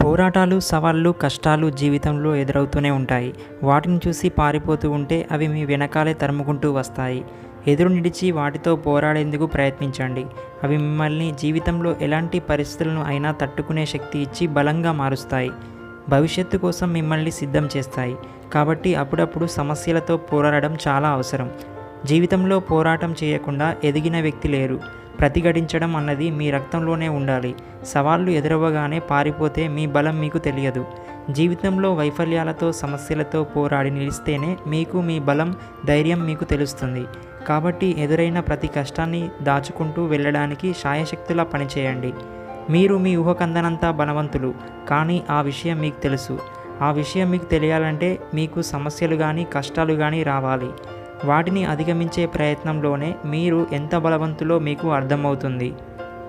పోరాటాలు, సవాళ్లు, కష్టాలు జీవితంలో ఎదురవుతూనే ఉంటాయి. వాటిని చూసి పారిపోతూ ఉంటే అవి మీ వెనకాలే తరుముకుంటూ వస్తాయి. ఎదురు నిలిచి వాటితో పోరాడేందుకు ప్రయత్నించండి. అవి మిమ్మల్ని జీవితంలో ఎలాంటి పరిస్థితులను అయినా తట్టుకునే శక్తి ఇచ్చి బలంగా మారుస్తాయి. భవిష్యత్తు కోసం మిమ్మల్ని సిద్ధం చేస్తాయి. కాబట్టి అప్పుడప్పుడు సమస్యలతో పోరాడడం చాలా అవసరం. జీవితంలో పోరాటం చేయకుండా ఎదిగిన వ్యక్తి లేరు. ప్రతిఘటించడం అన్నది మీ రక్తంలోనే ఉండాలి. సవాళ్లు ఎదురవ్వగానే పారిపోతే మీ బలం మీకు తెలియదు. జీవితంలో వైఫల్యాలతో, సమస్యలతో పోరాడి నిలిస్తేనే మీకు మీ బలం, ధైర్యం మీకు తెలుస్తుంది. కాబట్టి ఎదురైన ప్రతి కష్టాన్ని దాచుకుంటూ వెళ్ళడానికి శాయశక్తులా పనిచేయండి. మీరు మీ ఊహకందనంత బలవంతులు, కానీ ఆ విషయం మీకు తెలుసు. ఆ విషయం మీకు తెలియాలంటే మీకు సమస్యలు కానీ, కష్టాలు కానీ రావాలి. వాటిని అధిగమించే ప్రయత్నంలోనే మీరు ఎంత బలవంతులో మీకు అర్థమవుతుంది.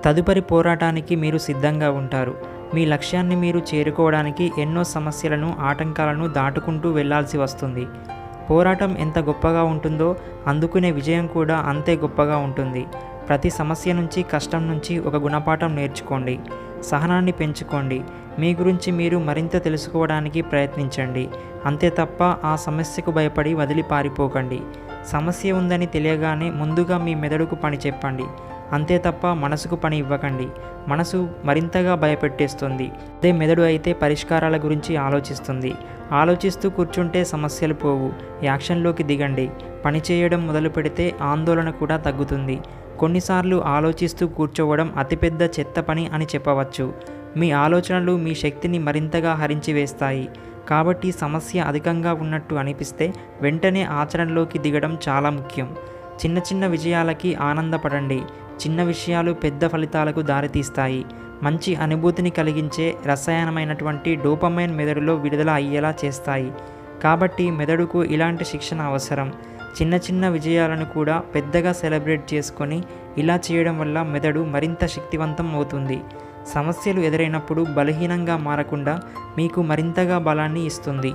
తదుపరి పోరాటానికి మీరు సిద్ధంగా ఉంటారు. మీ లక్ష్యాన్ని మీరు చేరుకోవడానికి ఎన్నో సమస్యలను, ఆటంకాలను దాటుకుంటూ వెళ్లాల్సి వస్తుంది. పోరాటం ఎంత గొప్పగా ఉంటుందో అందుకునే విజయం కూడా అంతే గొప్పగా ఉంటుంది. ప్రతి సమస్య నుంచి, కష్టం నుంచి ఒక గుణపాఠం నేర్చుకోండి. సహనాన్ని పెంచుకోండి. మీ గురించి మీరు మరింత తెలుసుకోవడానికి ప్రయత్నించండి. అంతే తప్ప ఆ సమస్యకు భయపడి వదిలి పారిపోకండి. సమస్య ఉందని తెలియగానే ముందుగా మీ మెదడుకు పని చెప్పండి. అంతే తప్ప మనసుకు పని ఇవ్వకండి. మనసు మరింతగా భయపెట్టేస్తుంది. అదే మెదడు అయితే పరిష్కారాల గురించి ఆలోచిస్తుంది. ఆలోచిస్తూ కూర్చుంటే సమస్యలు పోవు. యాక్షన్లోకి దిగండి. పని చేయడం మొదలు పెడితే ఆందోళన కూడా తగ్గుతుంది. కొన్నిసార్లు ఆలోచిస్తూ కూర్చోవడం అతిపెద్ద చెత్త పని అని చెప్పవచ్చు. మీ ఆలోచనలు మీ శక్తిని మరింతగా హరించి వేస్తాయి. కాబట్టి సమస్య అధికంగా ఉన్నట్టు అనిపిస్తే వెంటనే ఆచరణలోకి దిగడం చాలా ముఖ్యం. చిన్న చిన్న విజయాలకి ఆనందపడండి. చిన్న విషయాలు పెద్ద ఫలితాలకు దారితీస్తాయి. మంచి అనుభూతిని కలిగించే రసాయనమైనటువంటి డోపమైన్ మెదడులో విడుదల అయ్యేలా చేస్తాయి. కాబట్టి మెదడుకు ఇలాంటి శిక్షణ అవసరం. చిన్న చిన్న విజయాలను కూడా పెద్దగా సెలబ్రేట్ చేసుకొని ఇలా చేయడం వల్ల మెదడు మరింత శక్తివంతం అవుతుంది. సమస్యలు ఎదురైనప్పుడు బలహీనంగా మారకుండా మీకు మరింతగా బలాన్ని ఇస్తుంది.